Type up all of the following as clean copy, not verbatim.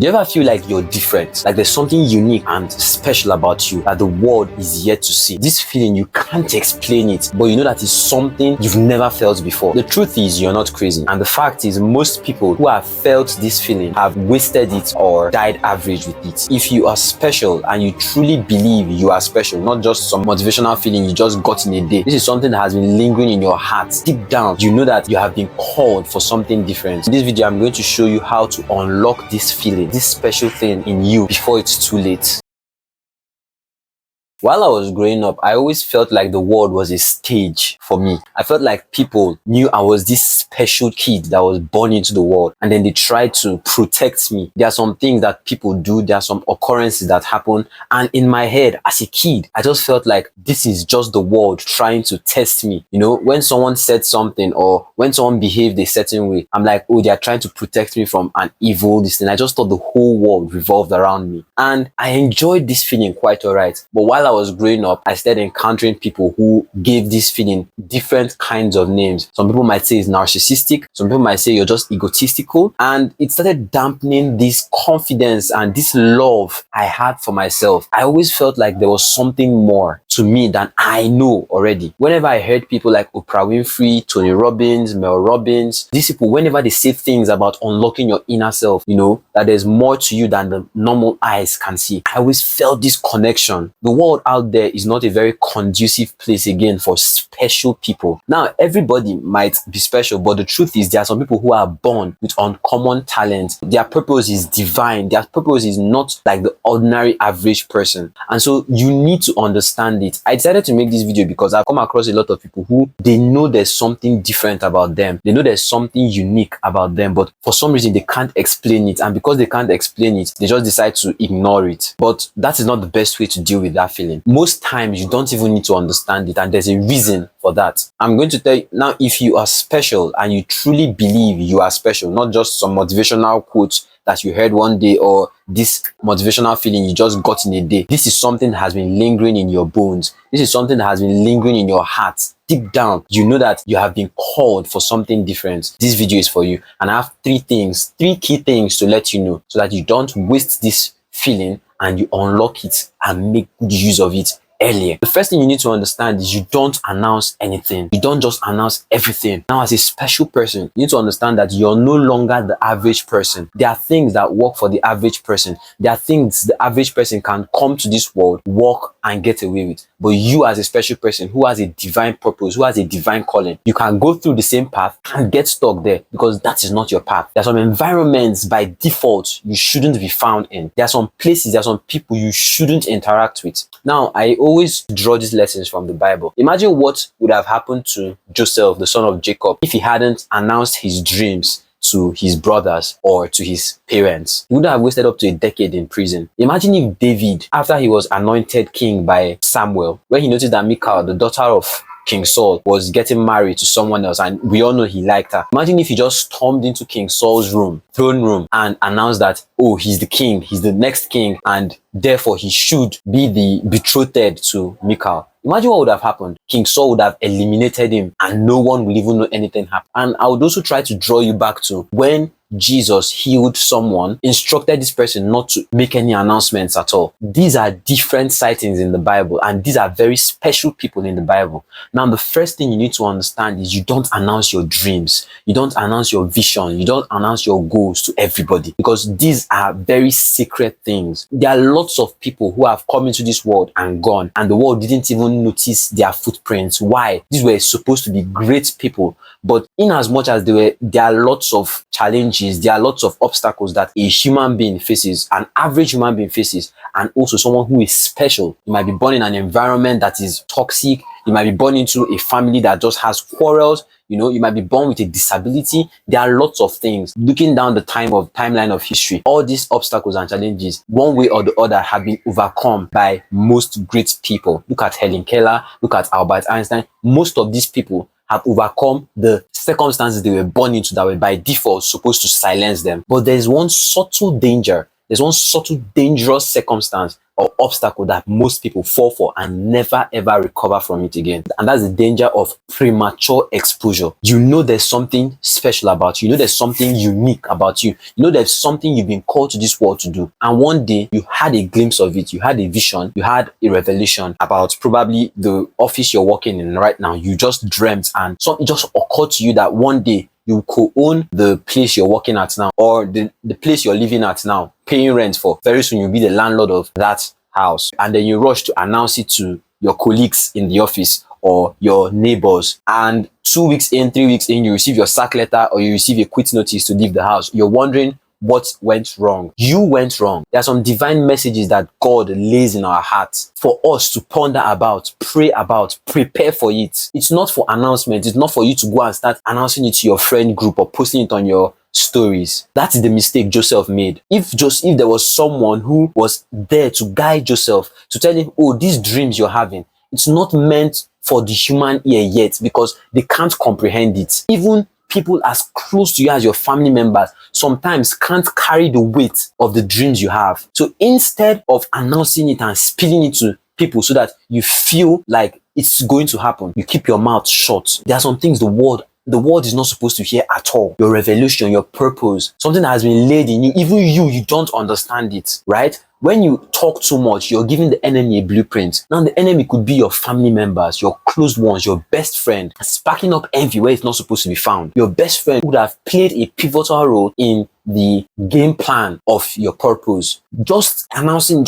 Do you ever feel like you're different? Like there's something unique and special about you that the world is yet to see? This feeling, you can't explain it, but you know that it's something you've never felt before. The truth is, you're not crazy. And the fact is, most people who have felt this feeling have wasted it or died average with it. If you are special and you truly believe you are special, not just some motivational feeling you just got in a day, this is something that has been lingering in your heart. Deep down, you know that you have been called for something different. In this video, I'm going to show you how to unlock this feeling, this special thing in you before it's too late. While I was growing up, I always felt like the world was a stage for me. I felt like people knew I was this special kid that was born into the world, and then they tried to protect me. There are some things that people do, there are some occurrences that happen, and in my head, as a kid, I just felt like this is just the world trying to test me. You know, when someone said something or when someone behaved a certain way, I'm like, oh, they are trying to protect me from an evil this thing. I just thought the whole world revolved around me, and I enjoyed this feeling quite alright. But while I was growing up, I started encountering people who gave this feeling different kinds of names. Some people might say it's narcissistic, some people might say you're just egotistical, and it started dampening this confidence and this love I had for myself. I always felt like there was something more to me than I know already. Whenever I heard people like Oprah Winfrey, Tony Robbins, Mel Robbins, these people, whenever they say things about unlocking your inner self, you know, that there's more to you than the normal eyes can see, I always felt this connection. The world out there is not a very conducive place again for special people. Now, everybody might be special, but the truth is there are some people who are born with uncommon talent. Their purpose is divine. Their purpose is not like the ordinary average person. And so you need to understand it. I decided to make this video because I've come across a lot of people who they know there's something different about them. They know there's something unique about them, but for some reason they can't explain it. And because they can't explain it, they just decide to ignore it. But that is not the best way to deal with that feeling. Most times you don't even need to understand it, and there's a reason for that. I'm going to tell you now, if you are special and you truly believe you are special, not just some motivational quote that you heard one day or this motivational feeling you just got in a day. This is something that has been lingering in your bones. This is something that has been lingering in your heart. Deep down, you know that you have been called for something different. This video is for you, and I have three key things to let you know so that you don't waste this feeling and you unlock it and make good use of it earlier. The first thing you need to understand is you don't announce anything. You don't just announce everything. Now, as a special person, you need to understand that you're no longer the average person. There are things that work for the average person. There are things the average person can come to this world, walk and get away with. But you, as a special person who has a divine purpose, who has a divine calling, you can go through the same path and get stuck there because that is not your path. There are some environments by default you shouldn't be found in. There are some places, there are some people you shouldn't interact with. Now, I always draw these lessons from the Bible. Imagine what would have happened to Joseph, the son of Jacob, if he hadn't announced his dreams to his brothers or to his parents. He would have wasted up to a decade in prison. Imagine if David, after he was anointed king by Samuel, when he noticed that Michal, the daughter of King Saul, was getting married to someone else, and we all know he liked her. Imagine if he just stormed into King Saul's throne room, and announced that, oh, he's the king, he's the next king, and therefore he should be the betrothed to Michal. Imagine what would have happened. King Saul would have eliminated him and no one will even know anything happened. And I would also try to draw you back to when Jesus healed someone, instructed this person not to make any announcements at all. These are different sightings in the Bible, and these are very special people in the Bible. Now, the first thing you need to understand is you don't announce your dreams. You don't announce your vision. You don't announce your goals to everybody, because these are very secret things. There are lots of people who have come into this world and gone, and the world didn't even notice their footprints. Why? These were supposed to be great people, but in as much as there are lots of challenges, there are lots of obstacles that a human being faces, an average human being faces, and also someone who is special. You might be born in an environment that is toxic. You might be born into a family that just has quarrels. You know, you might be born with a disability. There are lots of things. Looking down the timeline of history, all these obstacles and challenges, one way or the other, have been overcome by most great people. Look at Helen Keller, look at Albert Einstein. Most of these people have overcome the circumstances they were born into that were by default supposed to silence them. But there's one subtle danger there's one subtle dangerous circumstance or obstacle that most people fall for and never ever recover from it again. And that's the danger of premature exposure. You know there's something special about you. You know there's something unique about you. You know there's something you've been called to this world to do. And one day you had a glimpse of it. You had a vision. You had a revelation about probably the office you're working in right now. You just dreamt and something just occurred to you that one day you co-own the place you're working at now, or the place you're living at now, paying rent for. Very soon you'll be the landlord of that house. And then you rush to announce it to your colleagues in the office or your neighbors. And 2 weeks in, 3 weeks in, you receive your sack letter or you receive a quit notice to leave the house. You're wondering what went wrong. You went wrong. There are some divine messages that God lays in our hearts for us to ponder about, pray about, prepare for it. It's not for announcement. It's not for you to go and start announcing it to your friend group or posting it on your stories. That's the mistake Joseph made. If there was someone who was there to guide Joseph, to tell him, oh, these dreams you're having, it's not meant for the human ear yet, because they can't comprehend it. Even people as close to you as your family members sometimes can't carry the weight of the dreams you have. So instead of announcing it and spilling it to people so that you feel like it's going to happen, you keep your mouth shut. There are some things the world is not supposed to hear at all. Your revelation, your purpose, something that has been laid in you, even you don't understand it, right? When you talk too much, you're giving the enemy a blueprint. Now the enemy could be your family members, your close ones, your best friend, sparking up envy where it's not supposed to be found. Your best friend would have played a pivotal role in the game plan of your purpose. Just announcing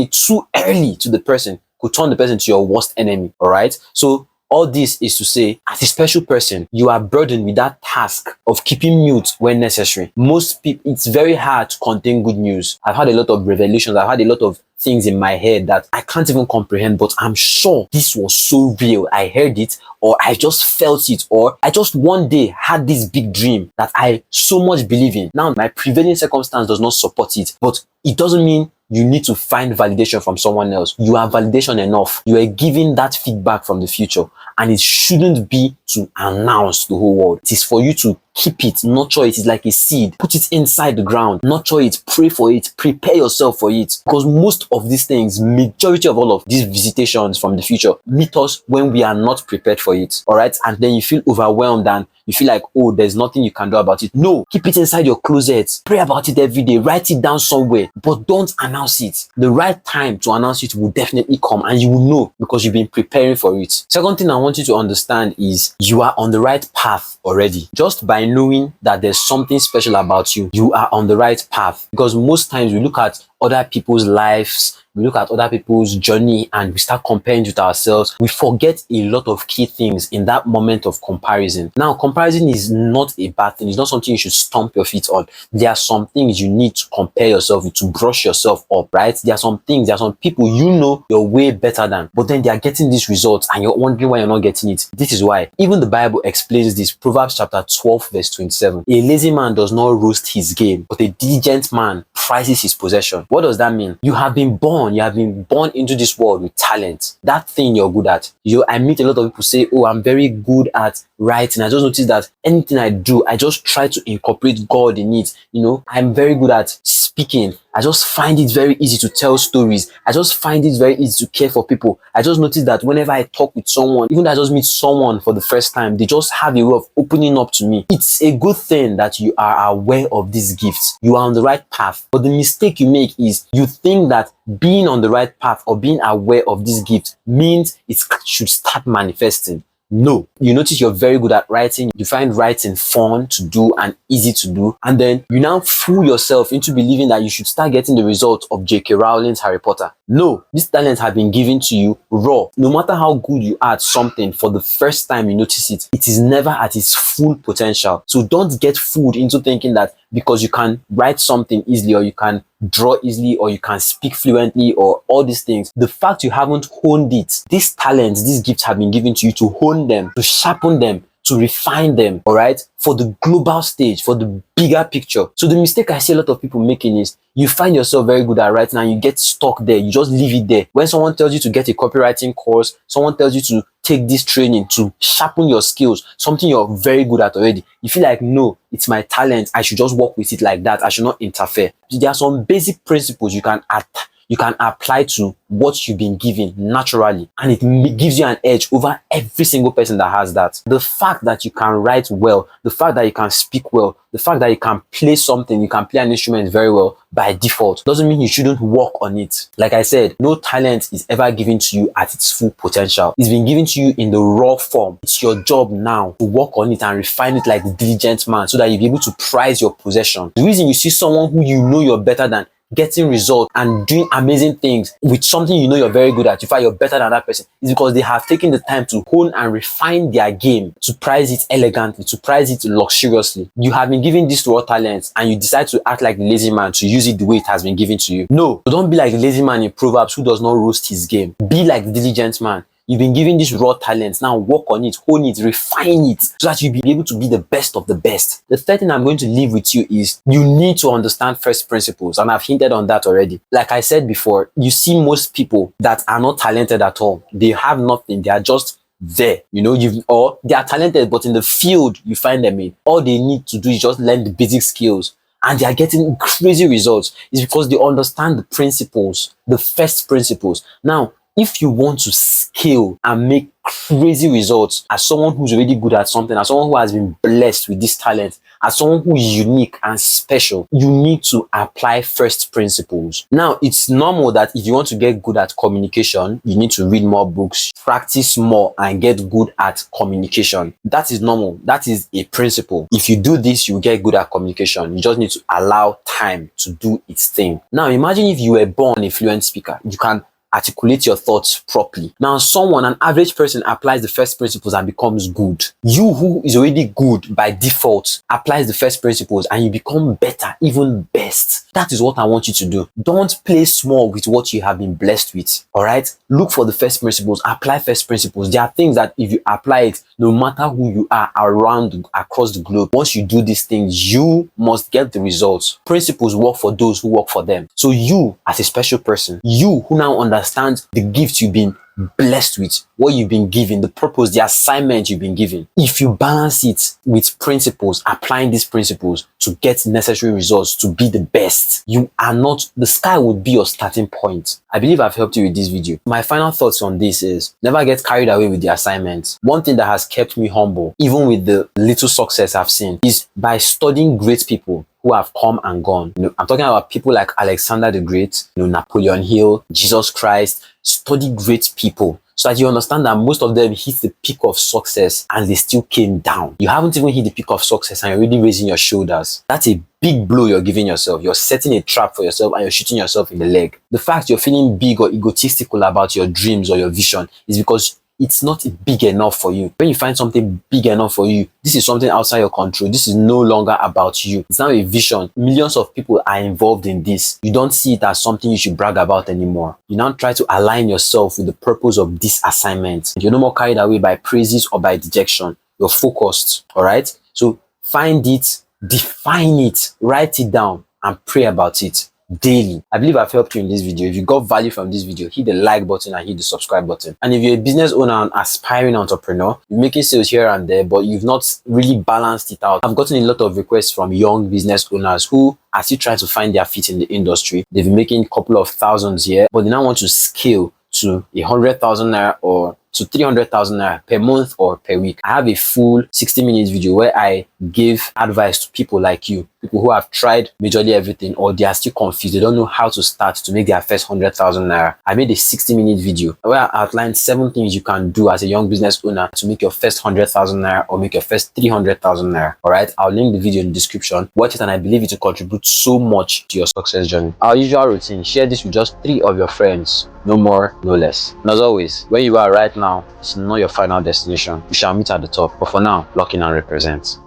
it too early to the person could turn the person to your worst enemy, all right? So all this is to say, as a special person, you are burdened with that task of keeping mute when necessary. Most people, it's very hard to contain good news. I've had a lot of revelations. I've had a lot of things in my head that I can't even comprehend, but I'm sure this was so real. I heard it, or I just felt it, or I just one day had this big dream that I so much believe in. Now, my prevailing circumstance does not support it, but it doesn't mean you need to find validation from someone else. You are validation enough. You are giving that feedback from the future, and it shouldn't be to announce the whole world. It is for you to keep it, nurture it. It's like a seed. Put it inside the ground, nurture it, pray for it, prepare yourself for it. Because most of these things, majority of all of these visitations from the future meet us when we are not prepared for it. All right. And then you feel overwhelmed and you feel like, oh, there's nothing you can do about it. No, keep it inside your closet. Pray about it every day. Write it down somewhere, but don't announce it. The right time to announce it will definitely come, and you will know because you've been preparing for it. Second thing I want you to understand is you are on the right path already. Just by knowing that there's something special about you, you are on the right path. Because most times we look at other people's lives, we look at other people's journey, and we start comparing with ourselves. We forget a lot of key things in that moment of comparison. Now, comparison is not a bad thing. It's not something you should stomp your feet on. There are some things you need to compare yourself with, to brush yourself up, right? There are some people you know you're way better than, but then they are getting these results and you're wondering why you're not getting it. This is why. Even the Bible explains this. Proverbs chapter 12 verse 27. A lazy man does not roast his game, but a diligent man prizes his possession. What does that mean? You have been born into this world with talent. That thing you're good at. I meet a lot of people say, oh, I'm very good at writing. I just noticed that anything I do, I just try to incorporate God in it. I'm very good at speaking. I just find it very easy to tell stories. I just find it very easy to care for people. I just noticed that whenever I talk with someone, even though I just meet someone for the first time, they just have a way of opening up to me. It's a good thing that you are aware of these gifts. You are on the right path. But the mistake you make is you think that being on the right path or being aware of this gift means it should start manifesting. No. You notice you're very good at writing. You find writing fun to do and easy to do. And then you now fool yourself into believing that you should start getting the result of J.K. Rowling's Harry Potter. No. These talents have been given to you raw. No matter how good you are at something, for the first time you notice it, it is never at its full potential. So don't get fooled into thinking that because you can write something easily, or you can draw easily, or you can speak fluently, or all these things, the fact you haven't honed it, these talents, these gifts have been given to you to hone them, to sharpen them, to refine them, all right, for the global stage, for the bigger picture. So the mistake I see a lot of people making is you find yourself very good at writing and you get stuck there. You just leave it there. When someone tells you to get a copywriting course, someone tells you to take this training to sharpen your skills, something you're very good at already, you feel like, no, it's my talent. I should just work with it like that. I should not interfere. There are some basic principles you can apply to what you've been given naturally, and it gives you an edge over every single person that has that. The fact that you can write well, the fact that you can speak well, the fact that you can play something, you can play an instrument very well by default, doesn't mean you shouldn't work on it. Like I said, no talent is ever given to you at its full potential. It's been given to you in the raw form. It's your job now to work on it and refine it like the diligent man so that you'll be able to prize your possession. The reason you see someone who you know you're better than getting results and doing amazing things with something you know you're very good at, you find you're better than that person, is because they have taken the time to hone and refine their game, to prize it elegantly, to prize it luxuriously. You have been given this raw talent and you decide to act like the lazy man to use it the way it has been given to you. No, don't be like the lazy man in Proverbs who does not roast his game. Be like the diligent man. You've been given this raw talent. Now work on it, hone it, refine it so that you'll be able to be the best of the best. The third thing I'm going to leave with you is you need to understand first principles. And I've hinted on that already. Like I said before, you see most people that are not talented at all. They have nothing. They are just there, or they are talented, but in the field you find them in, all they need to do is just learn the basic skills. And they are getting crazy results. It's because they understand the principles, the first principles. Now, if you want to scale and make crazy results as someone who's already good at something, as someone who has been blessed with this talent, as someone who is unique and special, you need to apply first principles. Now, it's normal that if you want to get good at communication, you need to read more books, practice more, and get good at communication. That is normal. That is a principle. If you do this, you get good at communication. You just need to allow time to do its thing. Now, imagine if you were born a fluent speaker. You can articulate your thoughts properly. Now, an average person applies the first principles and becomes good. You who is already good by default applies the first principles and you become better, even best. That is what I want you to do. Don't play small with what you have been blessed with. All right? Look for the first principles, apply first principles. There are things that if you apply it, no matter who you are across the globe, once you do these things, you must get the results. Principles work for those who work for them. So you, as a special person, you who now understand the gift you've been blessed with, what you've been given, the purpose, the assignment you've been given. If you balance it with principles, applying these principles to get necessary results, to be the best, the sky would be your starting point. I believe I've helped you with this video. My final thoughts on this is never get carried away with the assignments. One thing that has kept me humble, even with the little success I've seen, is by studying great people who have come and gone. I'm talking about people like Alexander the Great, Napoleon Hill, Jesus Christ. Study great people so that you understand that most of them hit the peak of success and they still came down. You haven't even hit the peak of success and you're already raising your shoulders. That's a big blow you're giving yourself. You're setting a trap for yourself and you're shooting yourself in the leg. The fact you're feeling big or egotistical about your dreams or your vision is because it's not big enough for you. When you find something big enough for you, this is something outside your control. This is no longer about you. It's now a vision. Millions of people are involved in this. You don't see it as something you should brag about anymore. You now try to align yourself with the purpose of this assignment. You're no more carried away by praises or by dejection. You're focused, all right? So find it, define it, write it down, and pray about it daily. I believe I've helped you in this video. If you got value from this video, hit the like button and hit the subscribe button. And if you're a business owner and aspiring entrepreneur, you're making sales here and there, but you've not really balanced it out. I've gotten a lot of requests from young business owners who are still trying to find their feet in the industry. They've been making a couple of thousands here, but they now want to scale to 100,000 naira or to 300,000 naira per month or per week. I have a full 60-minute video where I give advice to people like you, people who have tried majorly everything or they are still confused. They don't know how to start to make their first 100,000 naira. I made a 60-minute video where I outlined 7 things you can do as a young business owner to make your first 100,000 naira or make your first 300,000 naira. All right, I'll link the video in the description. Watch it and I believe it will contribute so much to your success journey. Our usual routine, share this with just 3 of your friends. No more, no less. And as always, where you are right now, it's not your final destination. We shall meet at the top. But for now, lock in and represent.